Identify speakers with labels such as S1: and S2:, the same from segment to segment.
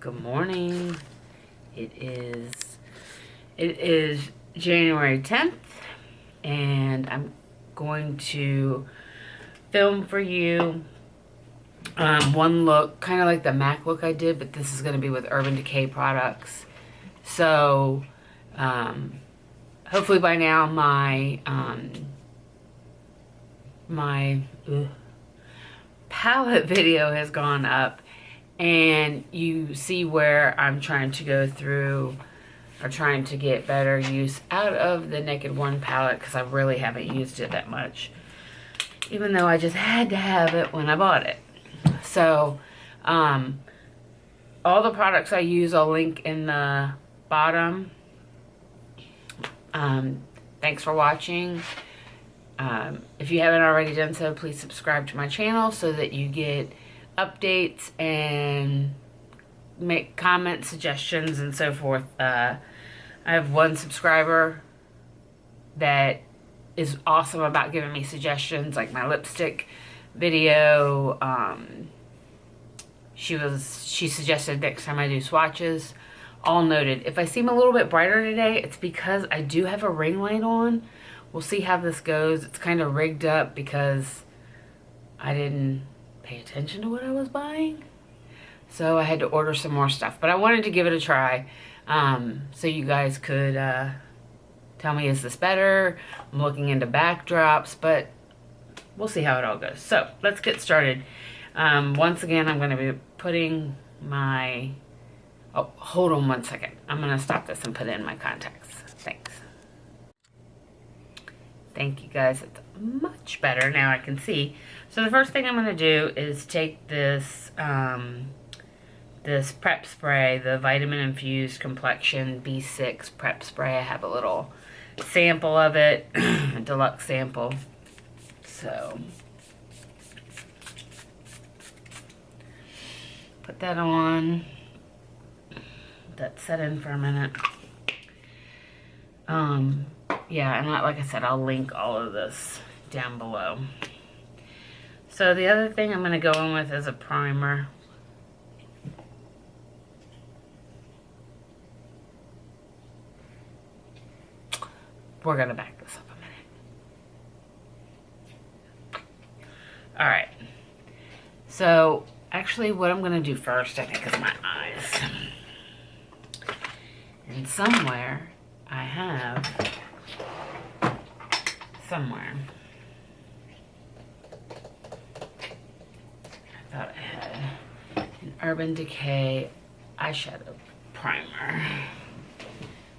S1: Good morning. It is January 10th, and I'm going to film for you one look, kind of like the MAC look I did, but this is going to be with Urban Decay products. So hopefully by now my palette video has gone up, and you see where I'm trying to go through or trying to get better use out of the Naked One palette, because I really haven't used it that much, even though I just had to have it when I bought it. So all the products I use I'll link in the bottom. Thanks for watching. If you haven't already done so, please subscribe to my channel so that you get updates and make comments, suggestions, and so forth. I have one subscriber that is awesome about giving me suggestions, like my lipstick video. She suggested next time I do swatches. All noted. If I seem a little bit brighter today, it's because I do have a ring light on. We'll see how this goes. It's kind of rigged up because I didn't pay attention to what I was buying. So I had to order some more stuff. But I wanted to give it a try so you guys could tell me, is this better? I'm looking into backdrops, but we'll see how it all goes. So let's get started. Once again, I'm going to be putting my... Oh, hold on one second. I'm going to stop this and put in my contacts. Thanks. Thank you, guys. It's much better now. I can see. So the first thing I'm going to do is take this this prep spray, the Vitamin Infused Complexion B6 prep spray. I have a little sample of it, a deluxe sample. So put that on. That set in for a minute. Yeah, and like I said, I'll link all of this down below. So the other thing I'm going to go in with is a primer. We're going to back this up a minute. Alright. So, actually what I'm going to do first, I think, is my eyes. And somewhere, I have... Somewhere. I thought I had an Urban Decay eyeshadow primer.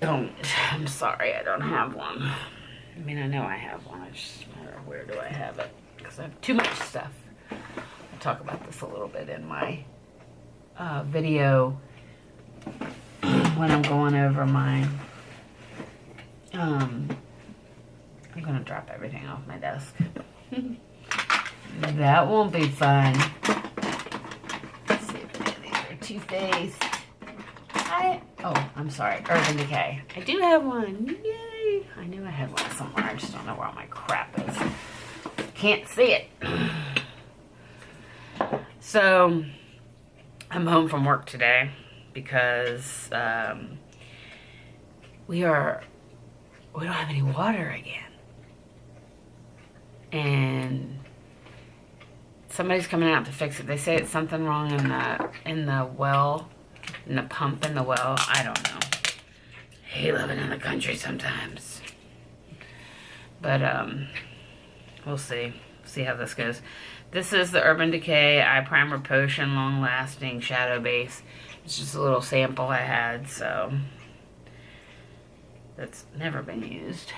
S1: I'm sorry, I don't have one. I mean, I know I have one. I just matter where do I have it, because I have too much stuff. I'll talk about this a little bit in my video when I'm going over my I'm gonna drop everything off my desk. That won't be fun. Let's see if any of these are Too Faced. Oh, I'm sorry, Urban Decay. I do have one. Yay! I knew I had one somewhere. I just don't know where all my crap is. Can't see it. So, I'm home from work today because we don't have any water again. And somebody's coming out to fix it. They say it's something wrong in the well, in the pump in the well. I don't know. I hate living in the country sometimes. But we'll see. See how this goes. This is the Urban Decay Eye Primer Potion Long Lasting Shadow Base. It's just a little sample I had, so that's never been used.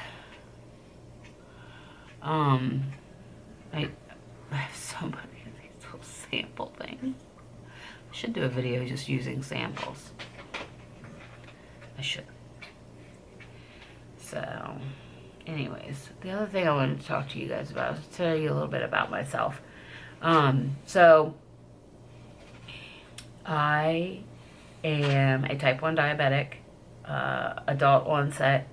S1: I have so many of these little sample things. I should do a video just using samples. I should. So, anyways, the other thing I wanted to talk to you guys about is tell you a little bit about myself. So, I am a type 1 diabetic, adult onset,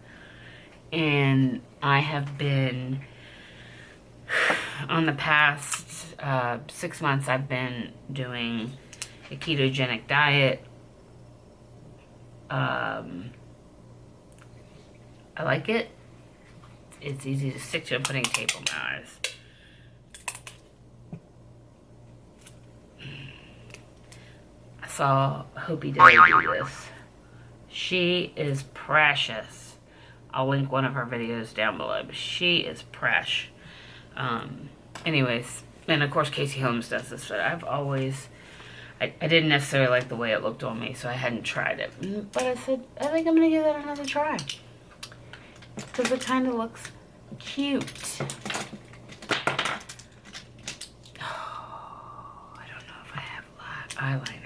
S1: and I have been, on the past 6 months, I've been doing a ketogenic diet I like it. It's easy to stick to. I'm putting tape on my eyes. I saw Hopie Dee do this. She is precious. I'll link one of her videos down below, but she is fresh. Anyways, and of course Casey Holmes does this, but I've always, I didn't necessarily like the way it looked on me, so I hadn't tried it. But I said, I think I'm going to give that another try. Because it kind of looks cute. Oh, I don't know if I have eyeliner.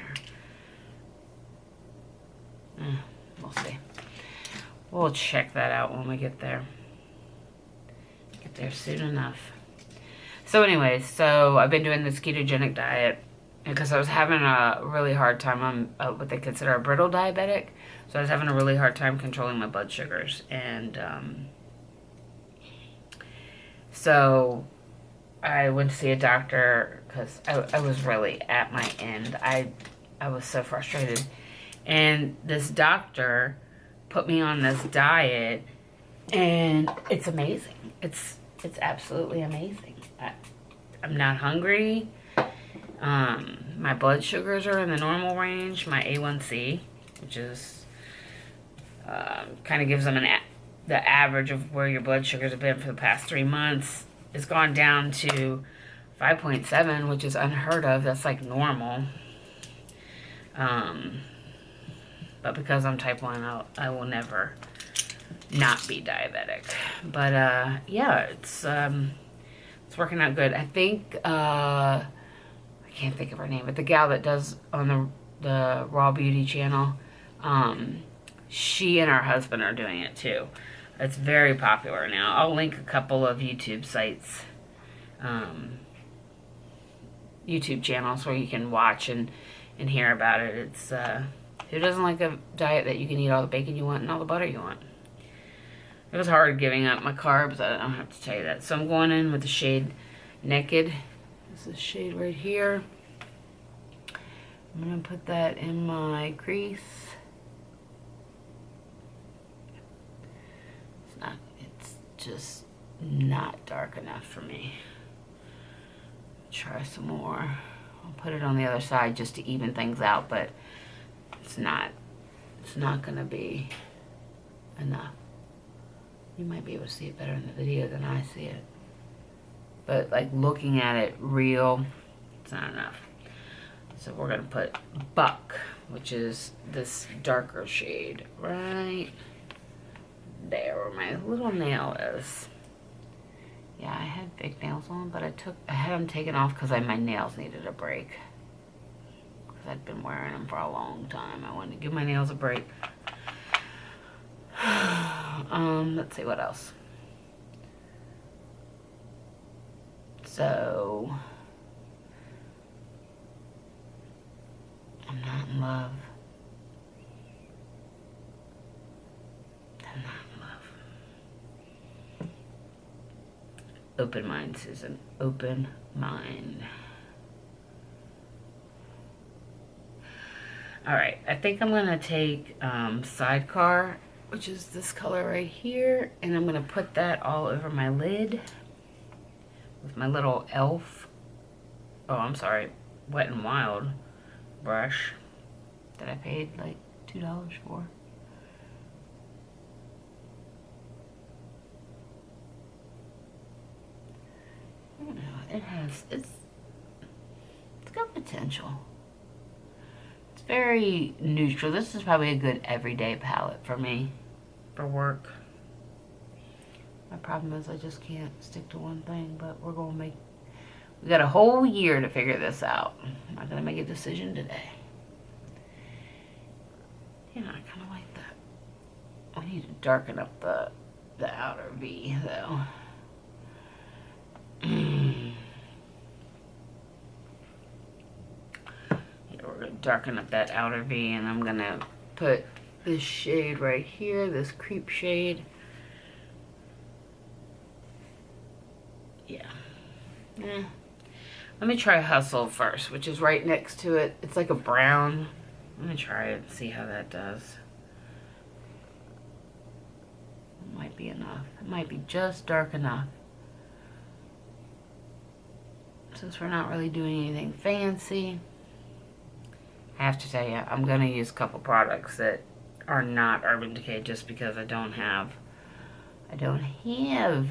S1: We'll see. We'll check that out when we get there. Get there soon enough. So anyways, so I've been doing this ketogenic diet because I was having a really hard time. I'm what they consider a brittle diabetic. So I was having a really hard time controlling my blood sugars. And so I went to see a doctor because I was really at my end. I was so frustrated. And this doctor put me on this diet, and it's amazing. It's absolutely amazing. I'm not hungry. My blood sugars are in the normal range. My A1C, which is kind of gives them the average of where your blood sugars have been for the past 3 months, is gone down to 5.7, which is unheard of. That's like normal. But because I'm type 1, I will never not be diabetic. But yeah, it's working out good. I think I can't think of her name, but the gal that does on the Raw Beauty channel, she and her husband are doing it too. It's very popular now. I'll link a couple of YouTube sites, YouTube channels where you can watch and hear about it. It's who doesn't like a diet that you can eat all the bacon you want and all the butter you want? It was hard giving up my carbs, I don't have to tell you that. So I'm going in with the shade Naked. This is the shade right here. I'm going to put that in my crease. It's just not dark enough for me. Try some more. I'll put it on the other side just to even things out, but it's not gonna be enough. You might be able to see it better in the video than I see it. But like looking at it real, it's not enough. So we're gonna put Buck, which is this darker shade right there where my little nail is. Yeah, I had fake nails on, but I had them taken off because my nails needed a break. I'd been wearing them for a long time. I wanted to give my nails a break. Let's see what else. So, I'm not in love. I'm not in love. Open mind, Susan. Open mind. Alright, I think I'm going to take Sidecar, which is this color right here, and I'm going to put that all over my lid with my little e.l.f. Oh, I'm sorry, Wet n Wild brush that I paid like $2 for. I don't know, it's got potential. Very neutral. This is probably a good everyday palette for me for work. My problem is I just can't stick to one thing, but we got a whole year to figure this out. I'm not gonna make a decision today. Yeah, I kind of like that. I need to darken up the outer V though. We're going to darken up that outer V, and I'm going to put this shade right here, this creep shade. Yeah. Let me try Hustle first, which is right next to it. It's like a brown. Let me try it and see how that does. Might be enough. It might be just dark enough. Since we're not really doing anything fancy, I have to tell you, I'm going to use a couple products that are not Urban Decay just because I don't have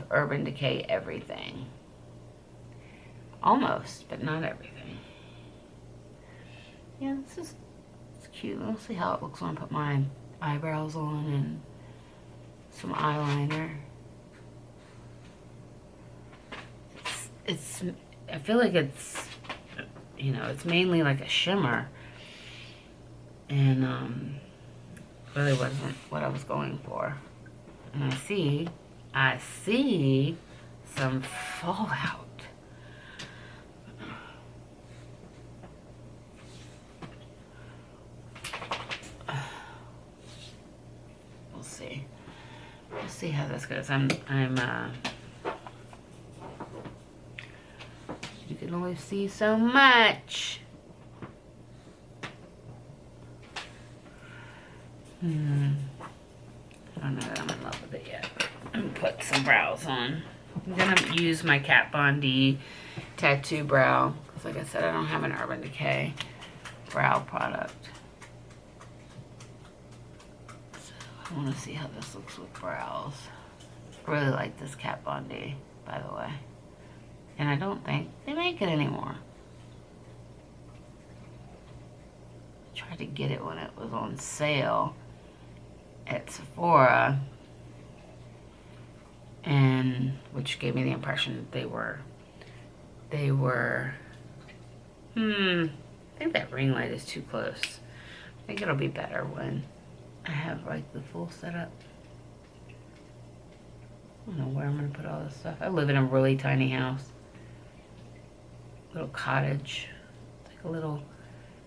S1: Urban Decay everything. Almost, but not everything. Yeah, it's cute. We'll see how it looks when I put my eyebrows on and some eyeliner. I feel like it's, you know, it's mainly like a shimmer. And really wasn't what I was going for. And I see some fallout. We'll see. We'll see how this goes. You can only see so much. I don't know that I'm in love with it yet. I'm gonna put some brows on. I'm gonna use my Kat Von D tattoo brow because, like I said, I don't have an Urban Decay brow product. So I want to see how this looks with brows. I really like this Kat Von D, by the way. And I don't think they make it anymore. I tried to get it when it was on sale at Sephora, and which gave me the impression that they were I think that ring light is too close. I think it'll be better when I have like the full setup. I don't know where I'm gonna put all this stuff. I live in a really tiny house. Little cottage. It's like a little,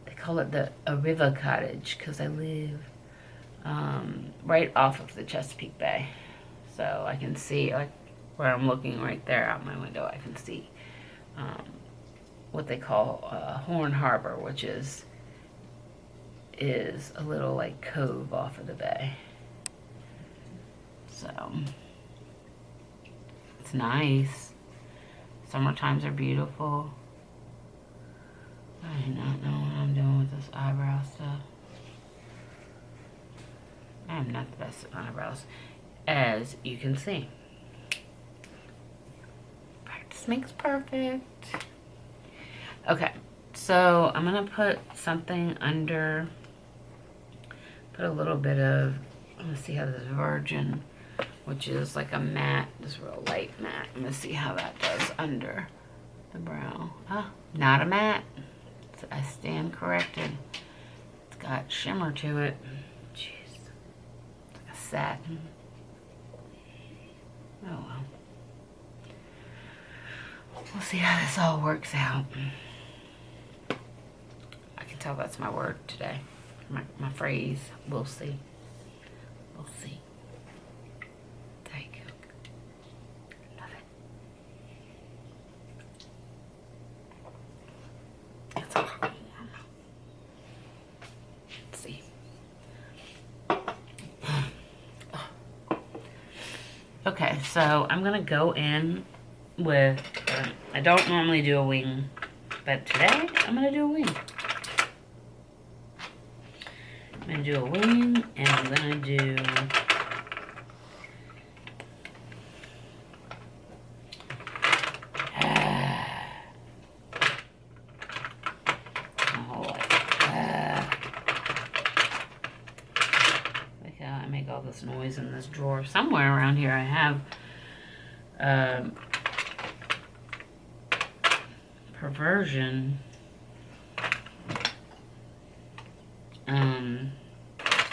S1: they call it a river cottage because I live right off of the Chesapeake Bay. So I can see, like where I'm looking right there out my window, I can see what they call Horn Harbor, which is a little like cove off of the bay. So it's nice. Summer times are beautiful. I do not know what I'm doing with this eyebrow stuff. I am not the best at eyebrows, as you can see. Practice makes perfect. Okay, so I'm gonna put something under, put a little bit of, I'm gonna see how this Virgin, which is like a matte, this real light matte. I'm gonna see how that does under the brow. Ah, not a matte. I stand corrected. It's got shimmer to it. Jeez. It's like a satin. Oh well. We'll see how this all works out. I can tell that's my word today. My phrase. We'll see. We'll see. There you go. Love it. It's a little warm. Let's see. Okay, so I'm gonna go in with, I don't normally do a wing, but today I'm gonna do a wing. I'm gonna do a wing, and I'm gonna do a whole lot. Look how I make all this noise in this drawer. Somewhere around here I have Perversion.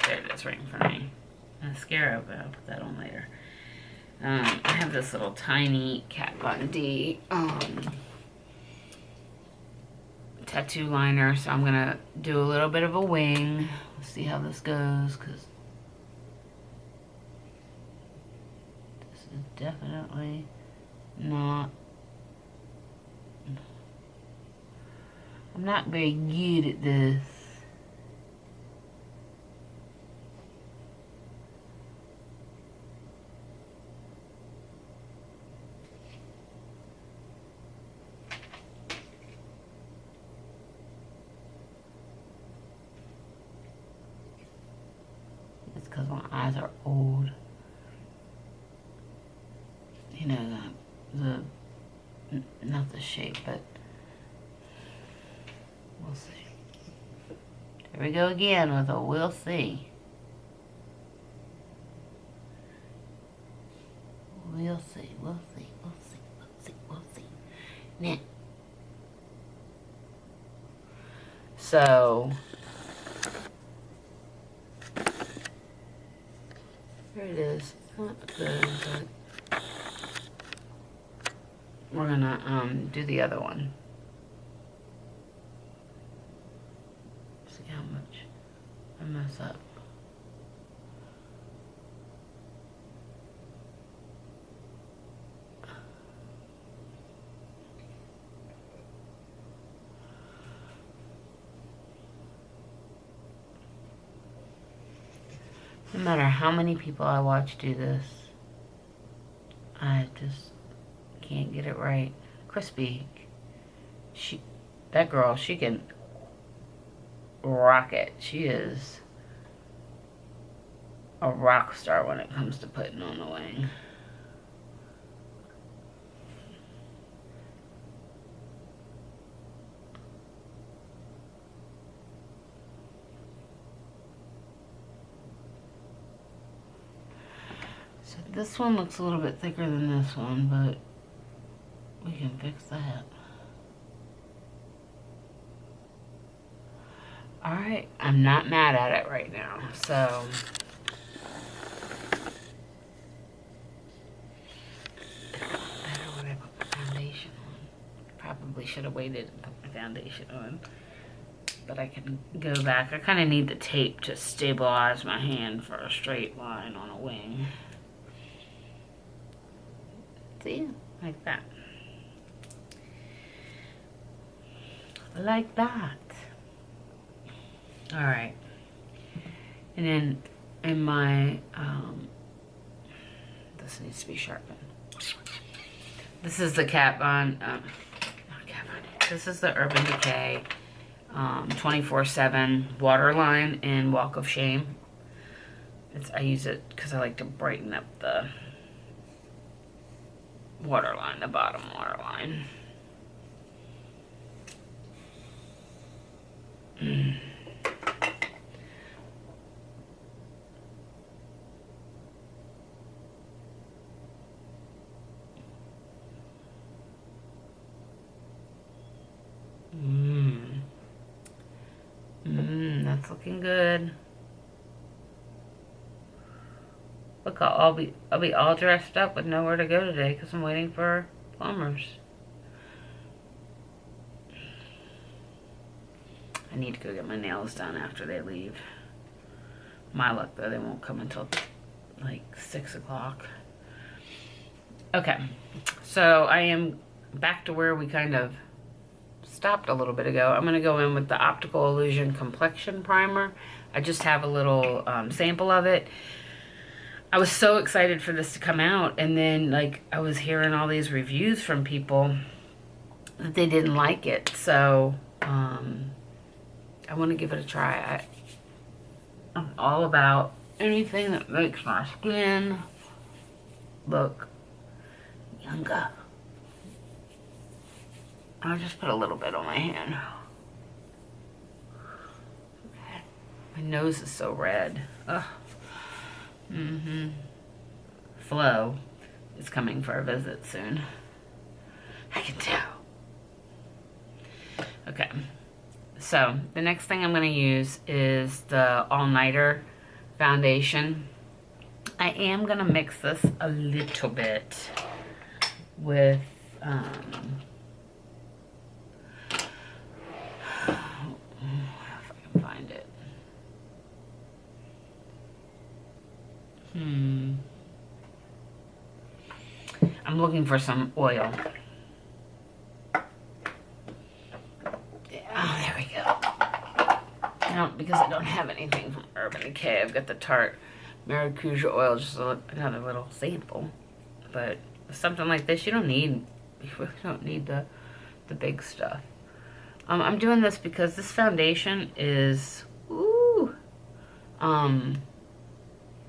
S1: There it is right in front of me. Mascara, but I'll put that on later. I have this little tiny Kat Von D tattoo liner, so I'm gonna do a little bit of a wing. Let's see how this goes, because this is definitely not, I'm not very good at this. eyes are old. You know, not the shape, but we'll see. Here we go again with a we'll see. We'll see, we'll see, we'll see, we'll see, we'll see. Now, so here it is. Not good, but we're gonna do the other one. See how much I mess up. No matter how many people I watch do this, I just can't get it right. Crispy, that girl, she can rock it. She is a rock star when it comes to putting on the wing. So this one looks a little bit thicker than this one, but we can fix that. Alright, I'm not mad at it right now, so better when I put my foundation on. Probably should have waited and put my foundation on, but I can go back. I kind of need the tape to stabilize my hand for a straight line on a wing. See? Like that. Like that. Alright. And then in my, this needs to be sharpened. This is the Kat Von, not Kat Von, this is the Urban Decay 24/7 Waterline in Walk of Shame. I use it because I like to brighten up the waterline, the bottom waterline. That's looking good. Look, I'll be all dressed up with nowhere to go today because I'm waiting for plumbers. I need to go get my nails done after they leave. My luck though, they won't come until like 6 o'clock. Okay, so I am back to where we kind of stopped a little bit ago. I'm gonna go in with the Optical Illusion Complexion Primer. I just have a little sample of it. I was so excited for this to come out, and then like I was hearing all these reviews from people that they didn't like it, so I want to give it a try. I'm all about anything that makes my skin look younger. I'll just put a little bit on my hand. Okay. My nose is so red. Ugh. Flo is coming for a visit soon. I can tell. Okay. So, the next thing I'm going to use is the All Nighter foundation. I am going to mix this a little bit with if I can find it. I'm looking for some oil. Oh, there we go. Now, because I don't have anything from Urban Decay, I've got the Tarte Maracuja oil, just another little sample. But something like this, you really don't need the big stuff. I'm doing this because this foundation is,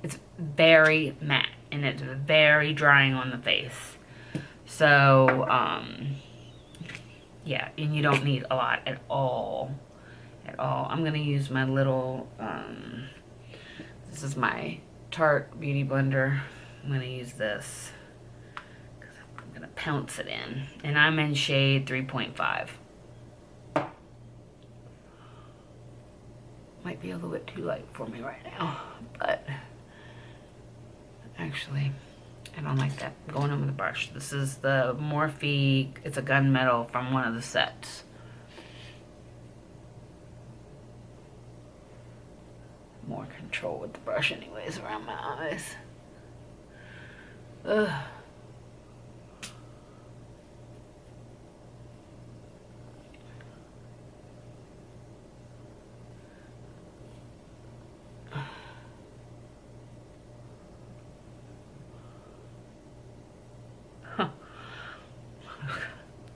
S1: It's very matte and it's very drying on the face. So, yeah, and you don't need a lot at all. At all. I'm going to use my little, this is my Tarte Beauty Blender. I'm going to use this because I'm going to pounce it in. And I'm in shade 3.5. Might be a little bit too light for me right now, but actually, I don't like that going in with the brush. This is the Morphe, it's a gunmetal from one of the sets. More control with the brush anyways around my eyes. Ugh.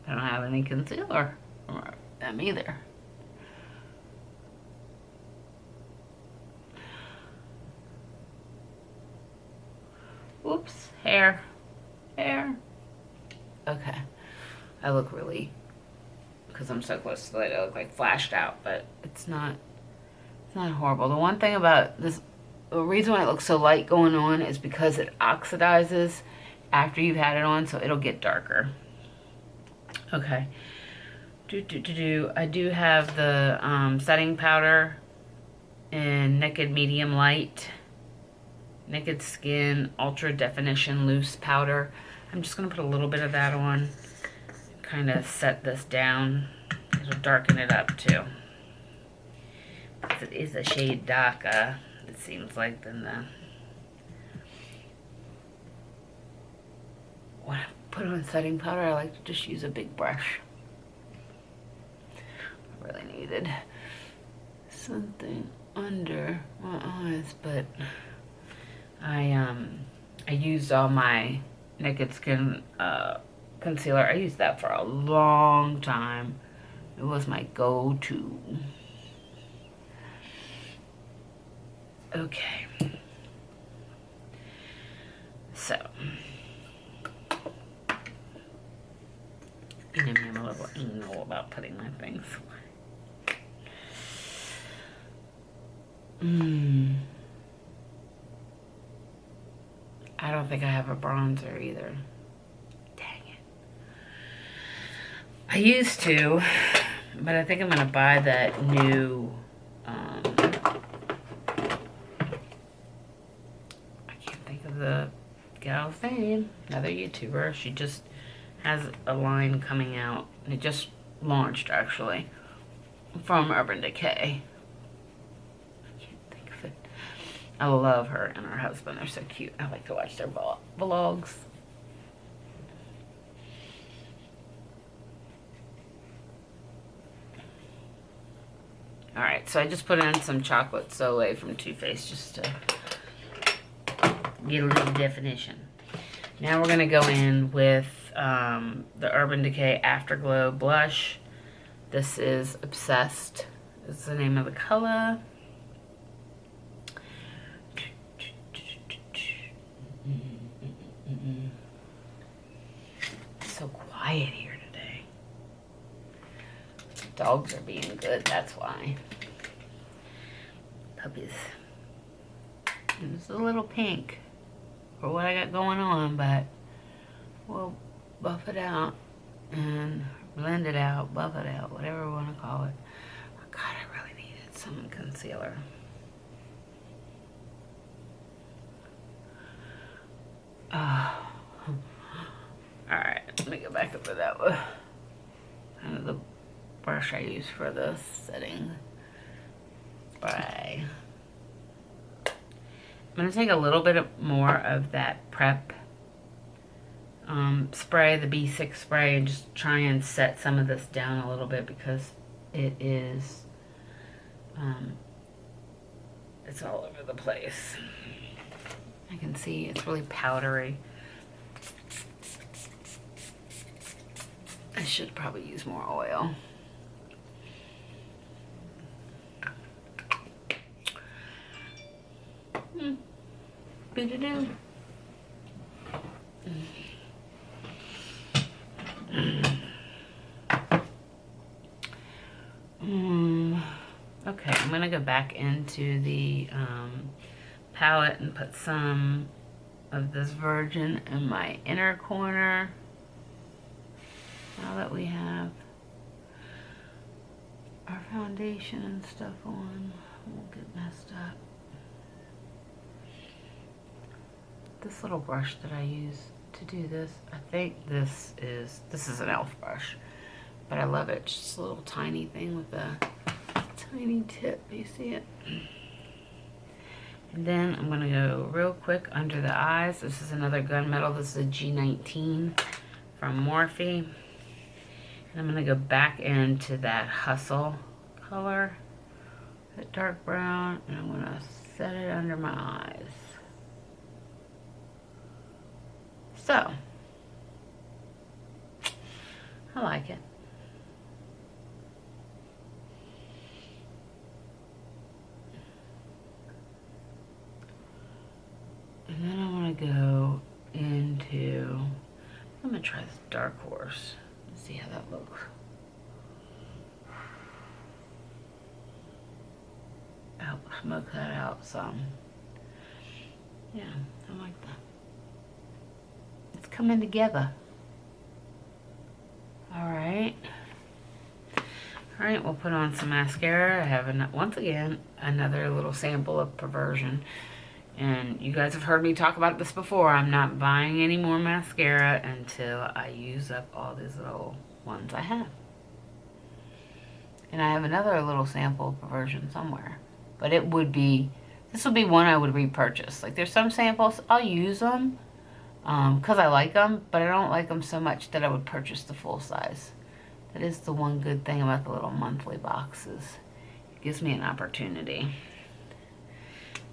S1: I don't have any concealer or them either. Oops, hair. Okay, I look really, because I'm so close to the light, I look like flashed out, but it's not horrible. The one thing about this, the reason why it looks so light going on is because it oxidizes after you've had it on, so it'll get darker. Okay. I do have the setting powder in Naked Medium Light, Naked Skin Ultra Definition Loose Powder. I'm just going to put a little bit of that on, kind of set this down. It'll darken it up too. Because it is a shade darker, it seems like, than the... When I put on setting powder, I like to just use a big brush. I really needed something under my eyes, but I used all my Naked Skin concealer. I used that for a long time. It was my go-to. Okay. So, you know me, I'm a little anal about putting my things away. I don't think I have a bronzer either. Dang it. I used to, but I think I'm gonna buy that new, I can't think of the gal's name, another YouTuber. She just has a line coming out, and it just launched actually, from Urban Decay. I love her and her husband. They're so cute. I like to watch their vlogs. Alright, so I just put in some Chocolate Soleil from Too Faced just to get a little definition. Now we're going to go in with the Urban Decay Afterglow Blush. This is Obsessed. Is the name of the color. It's so quiet here today. Dogs are being good, that's why. Puppies. It's a little pink for what I got going on, but we'll buff it out and blend it out, buff it out, whatever we want to call it. Oh God, I really needed some concealer. Alright, let me go back up to that one. Kind of the brush I use for the setting spray. I'm going to take a little bit more of that prep spray, the B6 spray, and just try and set some of this down a little bit because it is, it's all over the place. I can see it's really powdery. I should probably use more oil. Boo-doo-doo. Okay, I'm gonna go back into the palette and put some of this Virgin in my inner corner. Now that we have our foundation and stuff on, won't get messed up. This little brush that I use to do this, I think this is an e.l.f. brush, but I love it. Just a little tiny thing with a tiny tip. You see it? And then I'm gonna go real quick under the eyes. This is another gunmetal. This is a G19 from Morphe. And I'm gonna go back into that Hustle color, that dark brown, and I'm gonna set it under my eyes. So, I like it. And then I want to go into, I'm going to try this Dark Horse and see how that looks. Help smoke that out some. Yeah, I like that. It's coming together. Alright. Alright, we'll put on some mascara. I have, once again, another little sample of Perversion. And you guys have heard me talk about this before. I'm not buying any more mascara until I use up all these little ones I have. And I have another little sample of Perversion somewhere. But it would be, this would be one I would repurchase. Like, there's some samples, I'll use them because I like them, but I don't like them so much that I would purchase the full size. That is the one good thing about the little monthly boxes. It gives me an opportunity.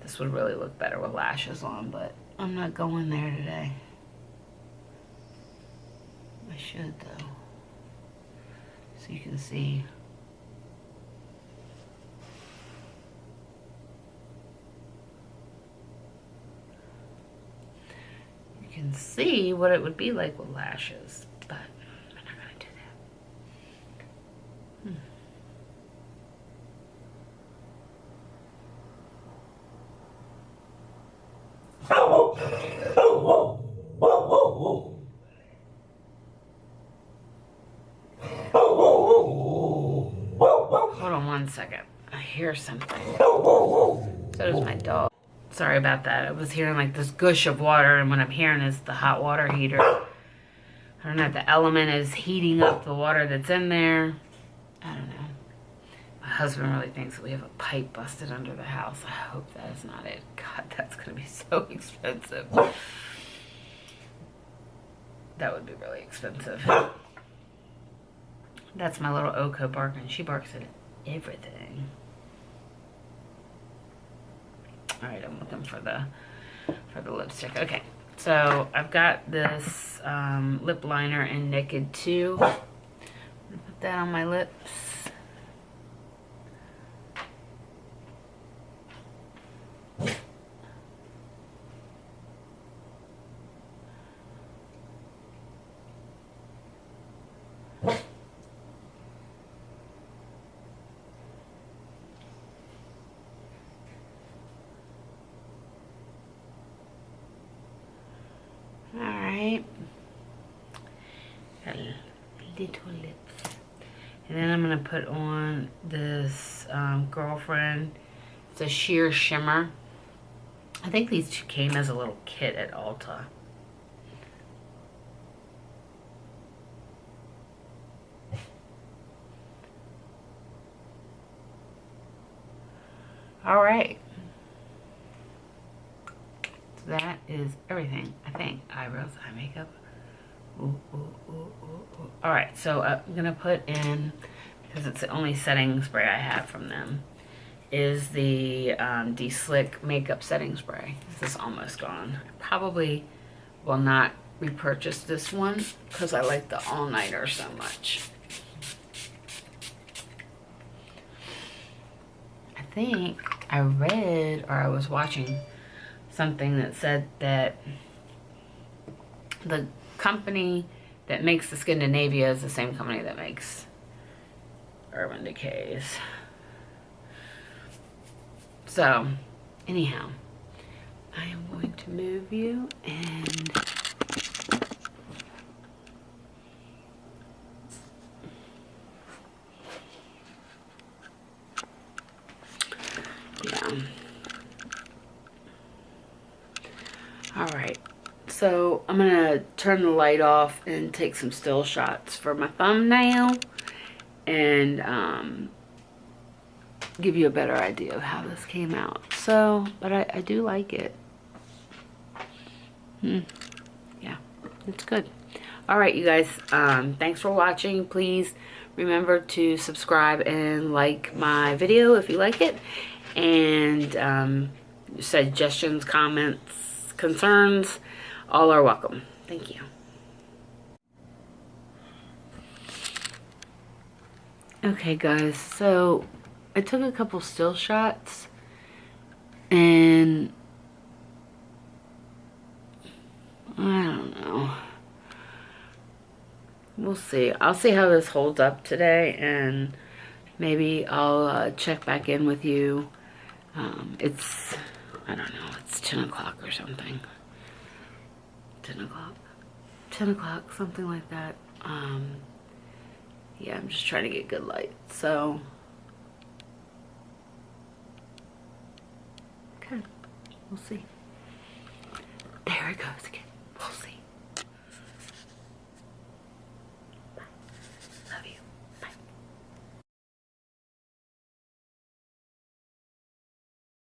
S1: This would really look better with lashes on, but I'm not going there today. I should, though. So you can see. You can see what it would be like with lashes, but I'm not going to do that. Hold on one second. I hear something. So does my dog. Sorry about that. I was hearing like this gush of water, and what I'm hearing is the hot water heater. I don't know if the element is heating up the water that's in there. I don't know. My husband really thinks that we have a pipe busted under the house. I hope that is not it. God, that's going to be so expensive. That would be really expensive. That's my little Oko barking. She barks at everything. Alright, I'm looking for the lipstick. Okay, so I've got this lip liner in Naked 2. I'm gonna put that on my lips. Alright, got little lips. And then I'm going to put on this Girlfriend. It's a sheer shimmer. I think these two came as a little kit at Ulta. Alright. That is everything, I think. Eyebrows, eye makeup. Ooh, ooh, ooh, ooh, ooh. Alright, so I'm going to put in, because it's the only setting spray I have from them, is the De-Slick Makeup Setting Spray. This is almost gone. I probably will not repurchase this one, because I like the all-nighter so much. I think I read, or I was watching something that said that the company that makes the Scandinavia is the same company that makes Urban Decays. So, anyhow, I am going to move you and yeah. Alright, so I'm gonna turn the light off and take some still shots for my thumbnail and give you a better idea of how this came out. So, but I do like it. Yeah, it's good. Alright, you guys, thanks for watching. Please remember to subscribe and like my video if you like it. And suggestions, comments, concerns, all are welcome. Thank you. Okay, guys, so I took a couple still shots and I don't know. We'll see. I'll see how this holds up today, and maybe I'll check back in with you. It's, I don't know, it's 10 o'clock or something. 10 o'clock? 10 o'clock, something like that. Yeah, I'm just trying to get good light. So, okay, we'll see. There it goes again.